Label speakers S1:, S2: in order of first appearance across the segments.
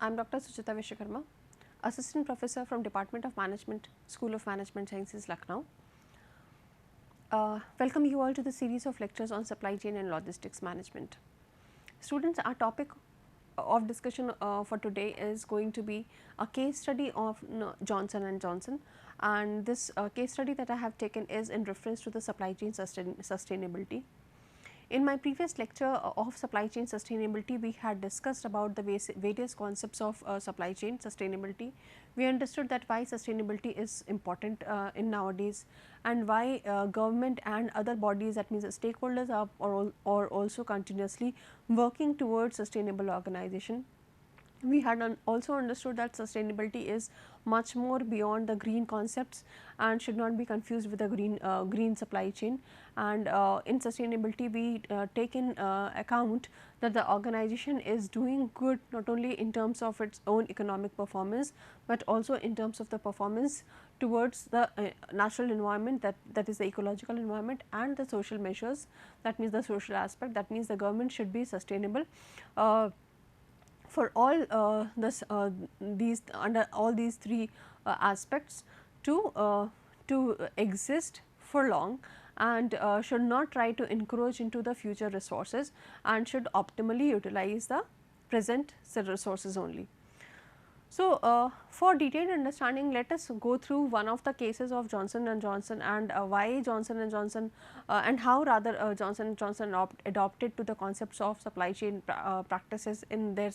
S1: I am Dr. Suchita Vishwakarma, Assistant Professor from Department of Management, School of Management Sciences, Lucknow. Welcome you all to the series of lectures on supply chain and logistics management. Students, our topic of discussion for today is going to be a case study of Johnson & Johnson, and this case study that I have taken is in reference to the supply chain sustainability. In my previous lecture of supply chain sustainability, we had discussed about the various concepts of supply chain sustainability. We understood that why sustainability is important in nowadays, and why government and other bodies, that means the stakeholders, are also continuously working towards sustainable organization. We had also understood that sustainability is much more beyond the green concepts and should not be confused with the green supply chain. And in sustainability, we take in account that the organization is doing good not only in terms of its own economic performance, but also in terms of the performance towards the natural environment, that is the ecological environment, and the social measures, that means the social aspect. That means the government should be sustainable for all these under all these three aspects to exist for long, and should not try to encroach into the future resources, and should optimally utilize the present resources only. So, for detailed understanding, let us go through one of the cases of Johnson & Johnson, and why Johnson & Johnson and how rather Johnson & Johnson adopted to the concepts of supply chain practices in their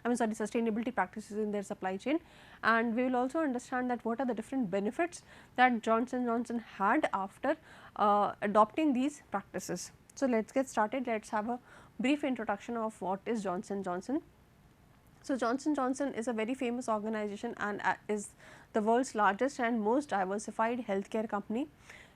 S1: sustainability practices in their supply chain. And we will also understand that what are the different benefits that Johnson & Johnson had after adopting these practices. So, let us get started. Let us have a brief introduction of what is Johnson & Johnson. So, Johnson & Johnson is a very famous organization and is the world's largest and most diversified healthcare company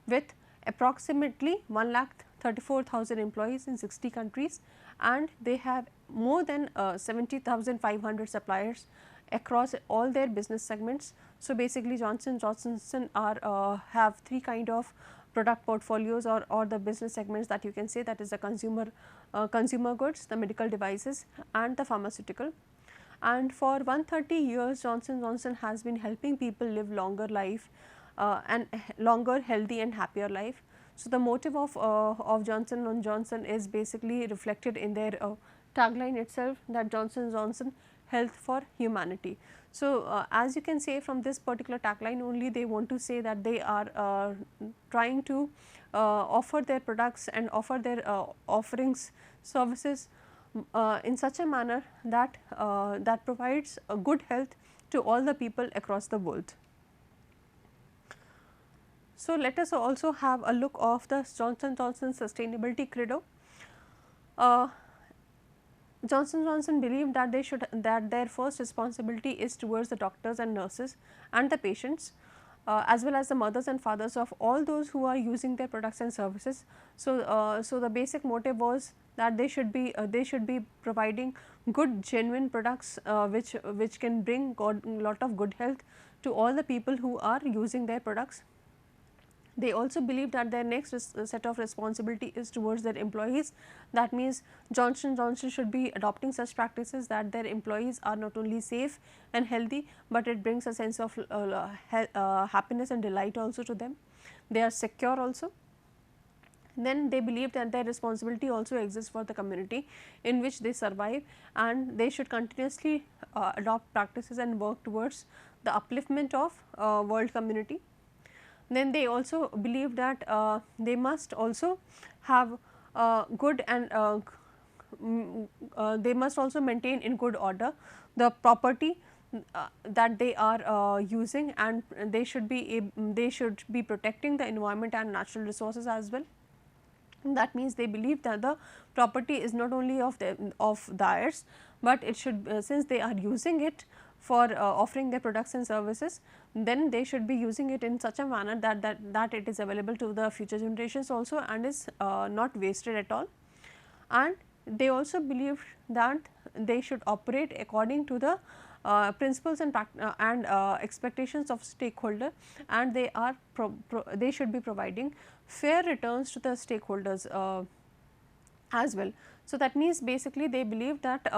S1: with approximately 1,34,000 employees in 60 countries, and they have more than 70,500 suppliers across all their business segments. So, basically Johnson & Johnson have three kind of product portfolios or the business segments that you can say, that is the consumer goods, the medical devices, and the pharmaceutical. And for 130 years, Johnson & Johnson has been helping people live longer life and longer, healthy and happier life. So, the motive of Johnson & Johnson is basically reflected in their tagline itself, that Johnson & Johnson, health for humanity. So, as you can say from this particular tagline only, they want to say that they are trying to offer their products and offer their offerings, services in such a manner that that provides a good health to all the people across the world. So, let us also have a look of the Johnson & Johnson sustainability credo. Johnson & Johnson believed that their first responsibility is towards the doctors and nurses and the patients, as well as the mothers and fathers of all those who are using their products and services. So, so the basic motive was that they should be providing good, genuine products which can bring lot of good health to all the people who are using their products. They also believe that their next set of responsibility is towards their employees. That means Johnson & Johnson should be adopting such practices that their employees are not only safe and healthy, but it brings a sense of happiness and delight also to them. They are secure also. Then they believe that their responsibility also exists for the community in which they survive, and they should continuously adopt practices and work towards the upliftment of world community. Then they also believe that they must also have good and they must also maintain in good order the property that they are using, and they should be protecting the environment and natural resources as well. That means they believe that the property is not only of theirs, but it should since they are using it for offering their products and services, then they should be using it in such a manner that it is available to the future generations also, and is not wasted at all. And they also believe that they should operate according to the principles and expectations of stakeholder, and they should be providing fair returns to the stakeholders as well. So, that means basically they believe that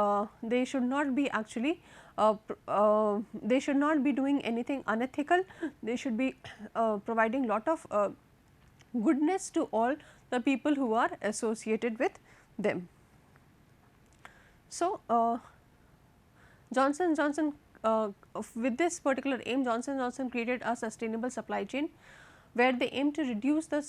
S1: they should not be actually they should not be doing anything unethical, they should be providing lot of goodness to all the people who are associated with them. So, Johnson Johnson with this particular aim, Johnson Johnson created a sustainable supply chain where they aim to reduce the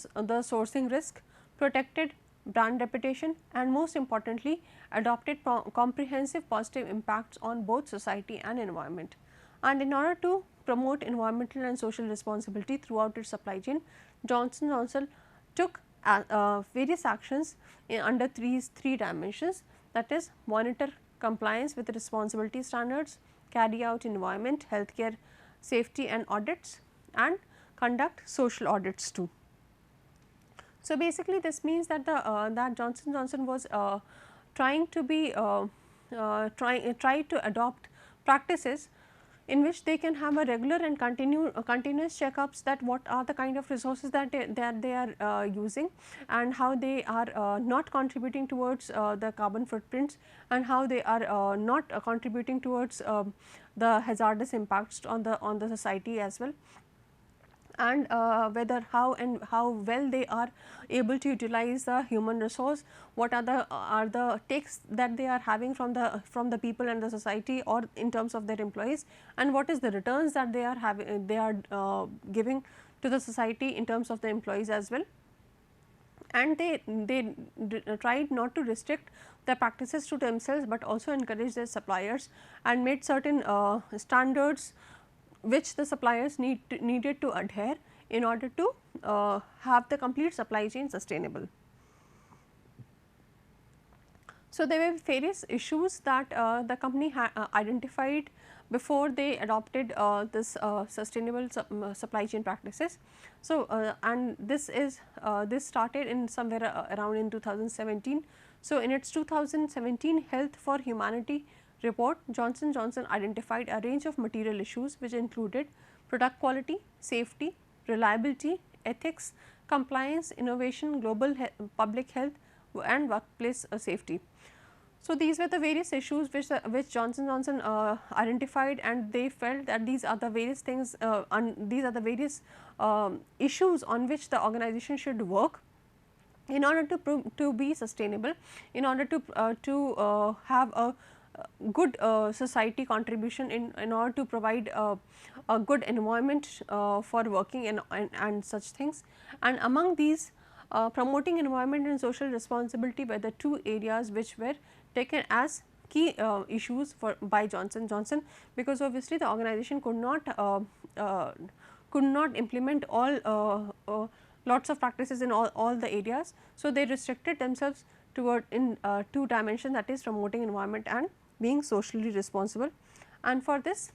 S1: sourcing risk, protected brand reputation, and most importantly adopted comprehensive positive impacts on both society and environment. And in order to promote environmental and social responsibility throughout its supply chain, Johnson Johnson took various actions under three dimensions, that is monitor compliance with responsibility standards, carry out environment, healthcare, safety and audits, and conduct social audits too. So, basically this means that that Johnson Johnson was trying to be try to adopt practices in which they can have a regular and continuous checkups that what are the kind of resources that they are using, and how they are not contributing towards the carbon footprints, and how they are not contributing towards the hazardous impacts on the society as well, and whether how well they are able to utilize the human resource, what are the takes that they are having from the people and the society or in terms of their employees, and what is the returns that they are having giving to the society in terms of the employees as well. And they tried not to restrict their practices to themselves, but also encourage their suppliers and made certain standards which the suppliers needed to adhere in order to have the complete supply chain sustainable. So, there were various issues that the company identified before they adopted this sustainable supply chain practices. So, and this started in somewhere around in 2017. So, in its 2017 Health for Humanity report, Johnson Johnson identified a range of material issues which included product quality, safety, reliability, ethics, compliance, innovation, global public health and workplace safety. So, these were the various issues which Johnson Johnson identified, and they felt that these are the various things these are the various issues on which the organization should work in order to be sustainable, in order to have a good society contribution, in order to provide a good environment for working and such things. And among these, promoting environment and social responsibility were the two areas which were taken as key issues by Johnson Johnson, because obviously the organization could not implement all lots of practices in all the areas. So, they restricted themselves toward in two dimensions, that is promoting environment and being socially responsible. And for this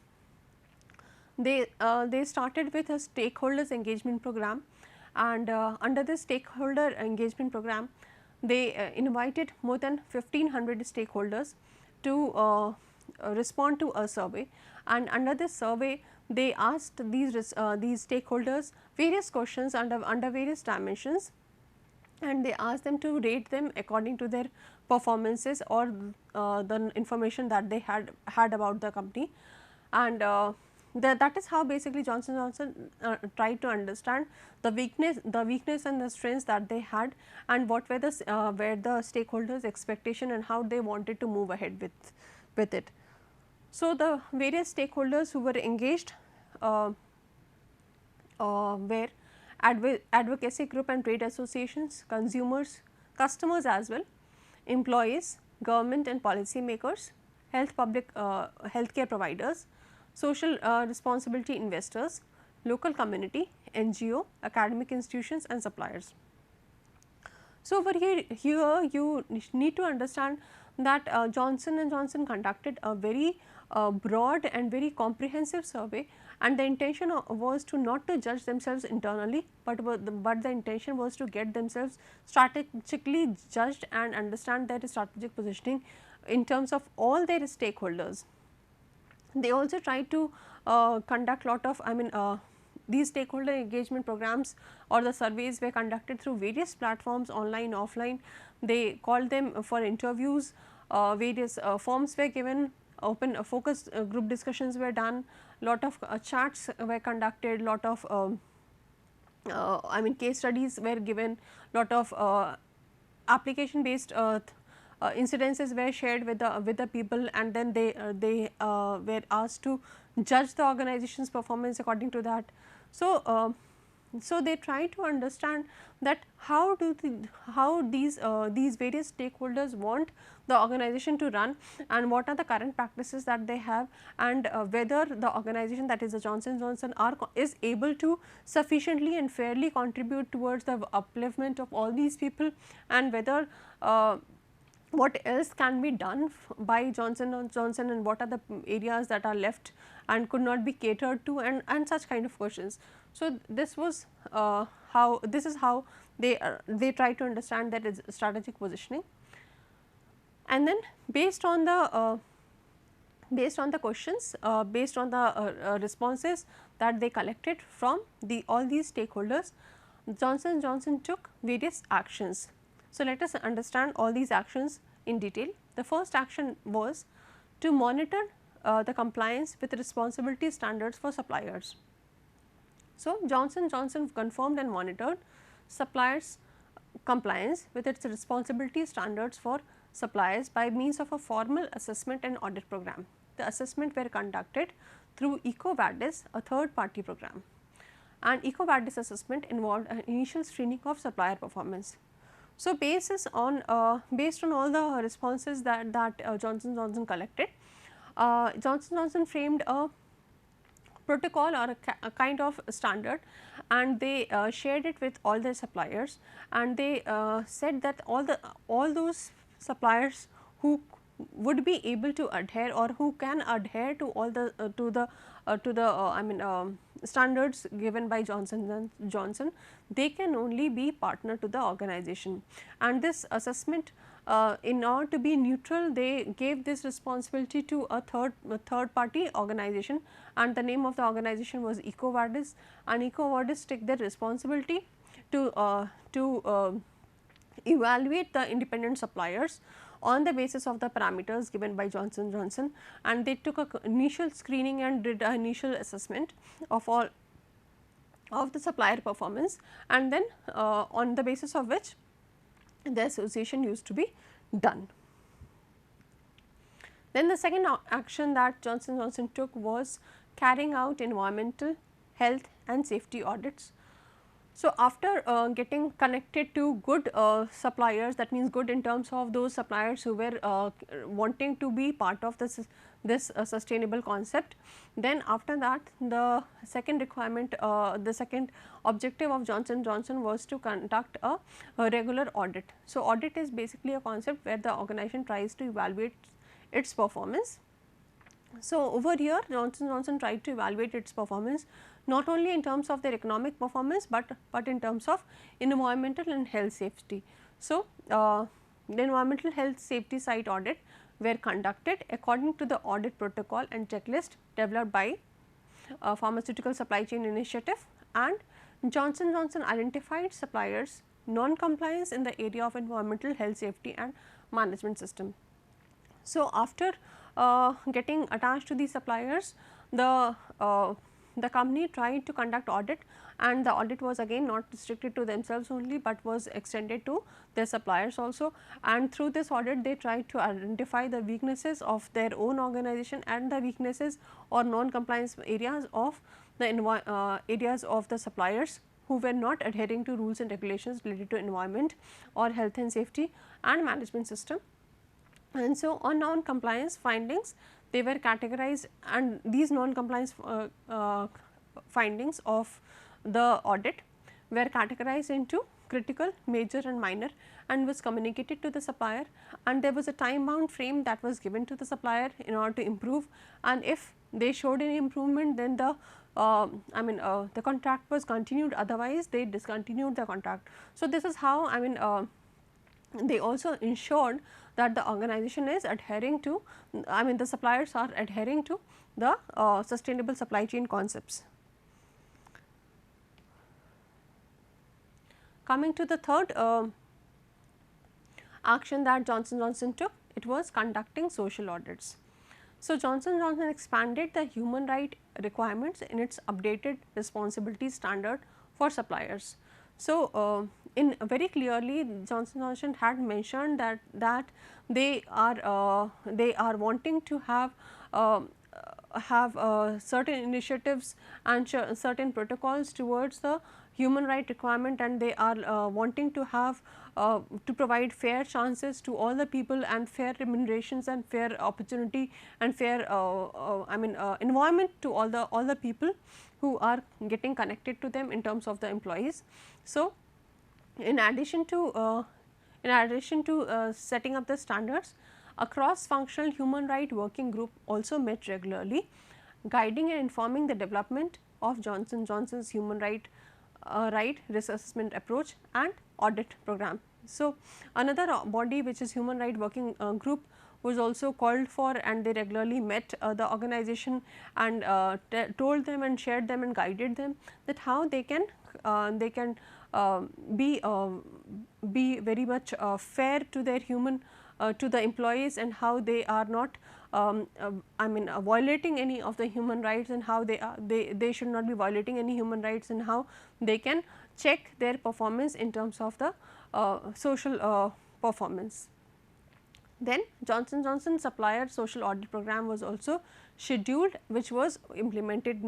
S1: they started with a stakeholders engagement program, and under this stakeholder engagement program they invited more than 1500 stakeholders to respond to a survey, and under this survey they asked these stakeholders various questions under various dimensions, and they asked them to rate them according to their performances or the information that they had about the company. And that is how basically Johnson Johnson tried to understand the weakness and the strengths that they had, and what were the stakeholders' expectation and how they wanted to move ahead with it. So, the various stakeholders who were engaged were advocacy group and trade associations, consumers, customers as well, employees, government and policy makers, healthcare providers, social responsibility investors, local community, NGO, academic institutions and suppliers. So, over here you need to understand that Johnson & Johnson conducted a very broad and very comprehensive survey, and the intention was to not to judge themselves internally, but the intention was to get themselves strategically judged and understand their strategic positioning in terms of all their stakeholders. They also tried to conduct lot of these stakeholder engagement programs or the surveys were conducted through various platforms, online, offline. They called them for interviews, various forms were given, open focus group discussions were done, lot of chats were conducted, lot of I mean case studies were given, lot of application based incidences were shared with the people, and then they were asked to judge the organization's performance according to that. So, so they try to understand that how these various stakeholders want the organization to run, and what are the current practices that they have, and whether the organization, that is the Johnson & Johnson, is able to sufficiently and fairly contribute towards the upliftment of all these people, and whether what else can be done by Johnson & Johnson, and what are the areas that are left and could not be catered to, and such kind of questions. So, this was this is how they try to understand that is strategic positioning. And then based on the questions, based on the responses that they collected from all these stakeholders, Johnson & Johnson took various actions. So, let us understand all these actions in detail. The first action was to monitor the compliance with responsibility standards for suppliers. So, Johnson & Johnson confirmed and monitored suppliers' compliance with its responsibility standards for suppliers by means of a formal assessment and audit program. The assessment were conducted through EcoVadis, a third party program, and EcoVadis assessment involved an initial screening of supplier performance. So, based on all the responses that Johnson & Johnson collected, Johnson & Johnson framed a protocol or a kind of standard, and they shared it with all their suppliers, and they said that all those suppliers who would be able to adhere, or who can adhere to all the standards given by Johnson & Johnson, they can only be partner to the organization. And this assessment, in order to be neutral, they gave this responsibility to a third party organization, and the name of the organization was EcoVadis, and EcoVadis took their responsibility to evaluate the independent suppliers on the basis of the parameters given by Johnson & Johnson, and they took a initial screening and did an initial assessment of all of the supplier performance, and then on the basis of which the association used to be done. Then the second action that Johnson & Johnson took was carrying out environmental, health and safety audits. So, after getting connected to good suppliers, that means good in terms of those suppliers who were wanting to be part of this sustainable concept, then after that the second requirement, the second objective of Johnson & Johnson was to conduct a regular audit. So, audit is basically a concept where the organization tries to evaluate its performance. So, over here Johnson & Johnson tried to evaluate its performance not only in terms of their economic performance, but in terms of environmental and health safety. So, the environmental health safety site audit were conducted according to the audit protocol and checklist developed by Pharmaceutical Supply Chain Initiative, and Johnson & Johnson identified suppliers non-compliance in the area of environmental health safety and management system. So, after getting attached to these suppliers, the company tried to conduct audit, and the audit was again not restricted to themselves only, but was extended to their suppliers also, and through this audit they tried to identify the weaknesses of their own organization and the weaknesses or non-compliance areas of the suppliers who were not adhering to rules and regulations related to environment or health and safety and management system. And so, on non-compliance findings, they were categorized, and these non-compliance findings of the audit were categorized into critical, major and minor, and was communicated to the supplier, and there was a time bound frame that was given to the supplier in order to improve, and if they showed any improvement, then the contract was continued, otherwise they discontinued the contract. So, this is how they also ensured that the organization is adhering to, the suppliers are adhering to the sustainable supply chain concepts. Coming to the third action that Johnson Johnson took, it was conducting social audits. So, Johnson Johnson expanded the human right requirements in its updated responsibility standard for suppliers. So, in very clearly Johnson Johnson had mentioned that they are wanting to have certain initiatives and certain protocols towards the human right requirement, and they are wanting to have to provide fair chances to all the people and fair remunerations and fair opportunity and fair environment to all the people who are getting connected to them in terms of the employees. So, in addition to setting up the standards, a cross-functional human right working group also met regularly, guiding and informing the development of Johnson Johnson's human right risk assessment approach and audit program. So, another body which is human right working group was also called for, and they regularly met the organization and told them and shared them and guided them that how they can be very much fair to their human to the employees, and how they are not violating any of the human rights, and how they should not be violating any human rights, and how they can check their performance in terms of the social performance. Then Johnson Johnson supplier social audit program was also scheduled, which was implemented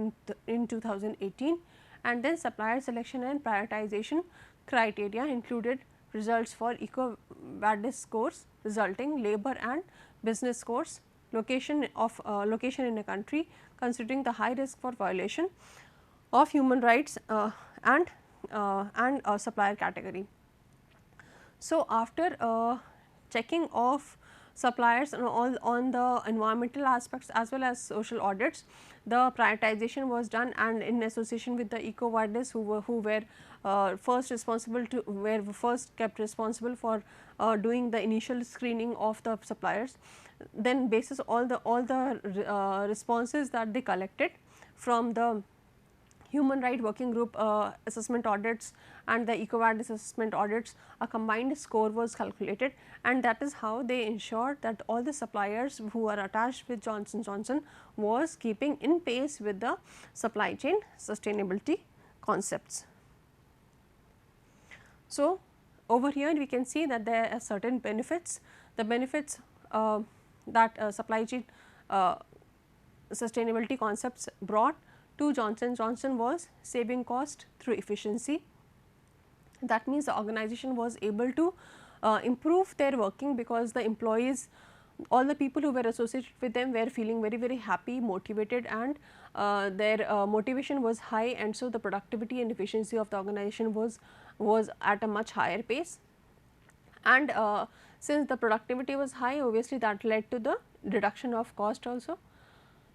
S1: in 2018, and then supplier selection and prioritization criteria included results for EcoVadis scores, resulting labor and business scores, location in a country considering the high risk for violation of human rights and supplier category. So, after checking of suppliers on the environmental aspects as well as social audits, the prioritization was done, and in association with the EcoVadis, who were first kept responsible for doing the initial screening of the suppliers. Then basis all the responses that they collected from the human right working group assessment audits and the EcoVadis assessment audits, a combined score was calculated, and that is how they ensured that all the suppliers who are attached with Johnson Johnson was keeping in pace with the supply chain sustainability concepts. So, over here we can see that there are certain benefits. The benefits that supply chain sustainability concepts brought to Johnson Johnson was saving cost through efficiency. That means the organization was able to improve their working, because the employees, all the people who were associated with them were feeling very happy, motivated, and their motivation was high, and so the productivity and efficiency of the organization was at a much higher pace. And since the productivity was high, obviously that led to the reduction of cost also.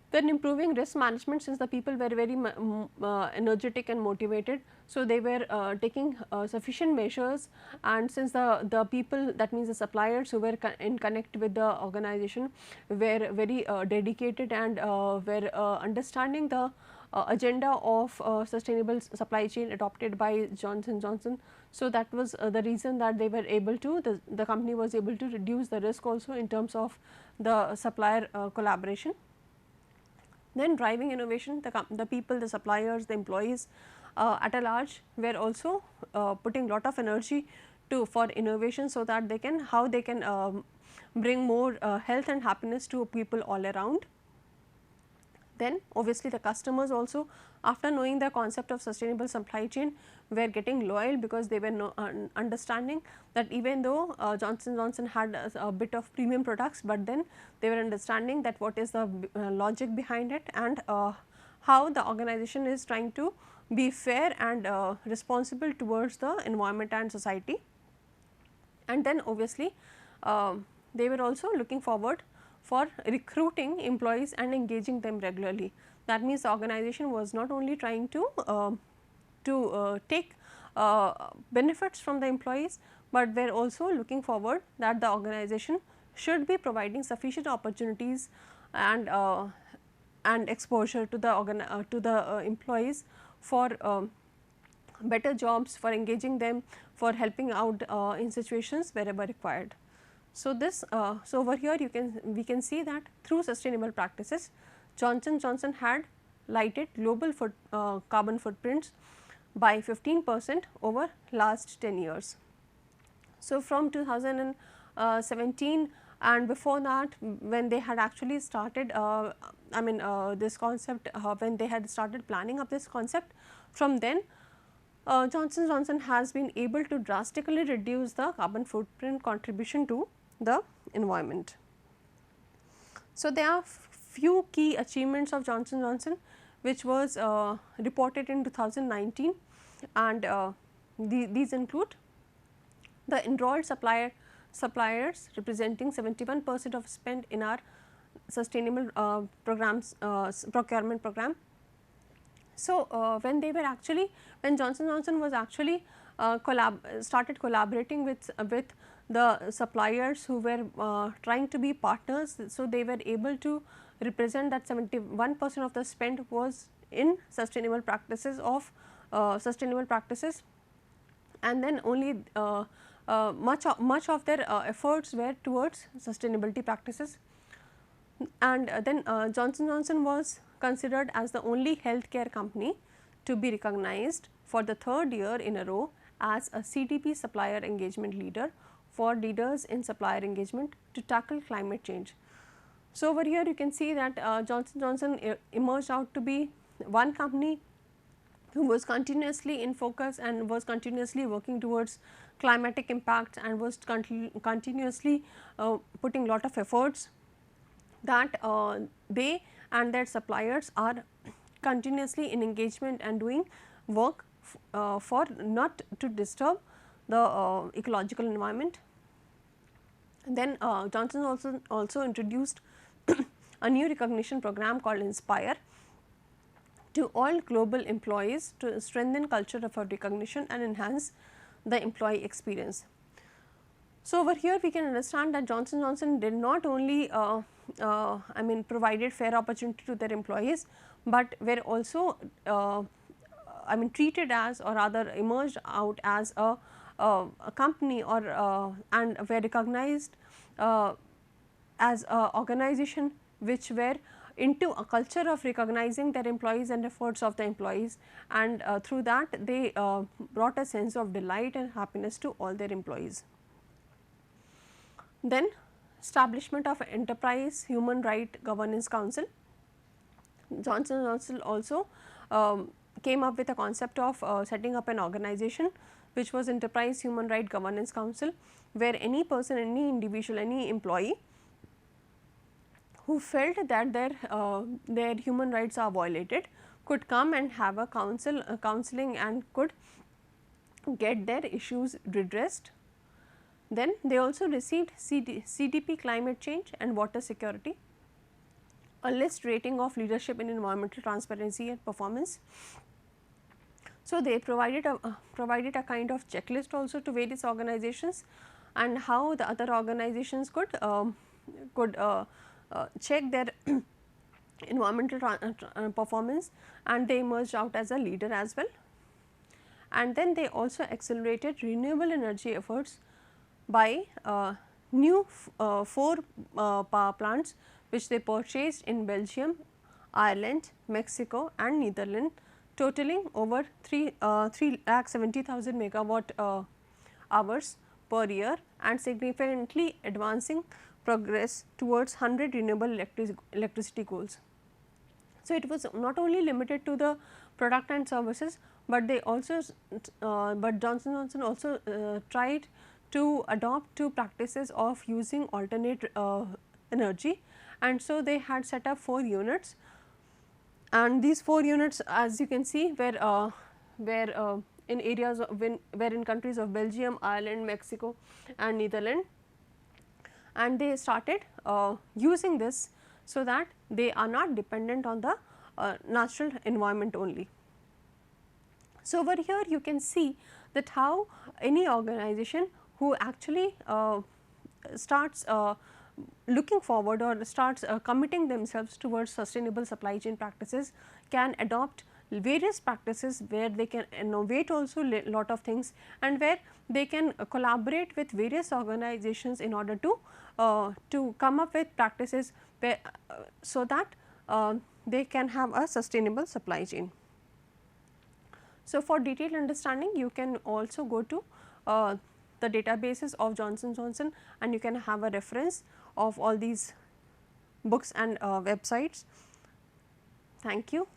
S1: Then improving risk management, since the people were very energetic and motivated, so they were taking sufficient measures, and since the people, that means the suppliers who were in connect with the organization, were very dedicated and were understanding the agenda of sustainable supply chain adopted by Johnson Johnson. So, that was the reason that they were able to, the company was able to reduce the risk also in terms of the supplier collaboration. Then driving innovation, the people, the suppliers, the employees at a large were also putting lot of energy for innovation, so that they can bring more health and happiness to people all around. Then obviously the customers also, after knowing the concept of sustainable supply chain, were getting loyal, because they were understanding that even though Johnson Johnson had a bit of premium products, but then they were understanding that what is the logic behind it, and how the organization is trying to be fair and responsible towards the environment and society. And then obviously they were also looking forward for recruiting employees and engaging them regularly. That means the organization was not only trying to take benefits from the employees, but were also looking forward that the organization should be providing sufficient opportunities and exposure to the employees for better jobs, for engaging them, for helping out in situations wherever required. So, this so over here we can see that through sustainable practices, Johnson had lighted global carbon footprints by 15% over last 10 years. So, from 2017 and before that, when they had actually started this concept, when they had started planning of this concept, from then Johnson has been able to drastically reduce the carbon footprint contribution to the environment. So, there are few key achievements of Johnson which was reported in 2019, and these include the enrolled suppliers representing 71% of spend in our sustainable procurement program. So, when Johnson was actually started collaborating with the suppliers who were trying to be partners, so they were able to represent that 71% of the spend was in sustainable practices and then only much of their efforts were towards sustainability practices. And then Johnson was considered as the only healthcare company to be recognized for the third year in a row as a CDP supplier engagement leader for leaders in supplier engagement to tackle climate change. So, over here you can see that Johnson emerged out to be one company who was continuously in focus and was continuously working towards climatic impacts and was continuously putting lot of efforts, that they and their suppliers are continuously in engagement and doing work for not to disturb the ecological environment. Then Johnson also introduced a new recognition program called Inspire to all global employees to strengthen culture of recognition and enhance the employee experience. So, over here we can understand that Johnson did not only provided fair opportunity to their employees, but were also treated as, or rather emerged out as a company, or and were recognized as a organization which were into a culture of recognizing their employees and efforts of the employees, and through that they brought a sense of delight and happiness to all their employees. Then establishment of Enterprise Human Right Governance Council. Johnson also came up with a concept of setting up an organization which was Enterprise Human Right Governance Council, where any person, any individual, any employee who felt that their human rights are violated could come and have a counseling and could get their issues redressed. Then they also received CDP climate change and water security, a list rating of leadership in environmental transparency and performance. So, they provided a kind of checklist also to various organizations, and how the other organizations could check their environmental performance, and they emerged out as a leader as well. And then they also accelerated renewable energy efforts by new 4 power plants which they purchased in Belgium, Ireland, Mexico and Netherlands, totaling over 3,70,000 megawatt hours per year, and significantly advancing progress towards 100 renewable electricity goals. So, it was not only limited to the product and services, but they also but Johnson also tried to adopt to practices of using alternate energy, and so they had set up 4 units, and these 4 units, as you can see, were in areas of were in countries of Belgium, Ireland, Mexico and Netherlands, and they started using this so that they are not dependent on the natural environment only. So, over here you can see that how any organization who actually starts looking forward or starts committing themselves towards sustainable supply chain practices can adopt various practices where they can innovate also lot of things, and where they can collaborate with various organizations in order to come up with practices where, so that they can have a sustainable supply chain. So, for detailed understanding you can also go to the databases of Johnson Johnson, and you can have a reference of all these books and websites. Thank you.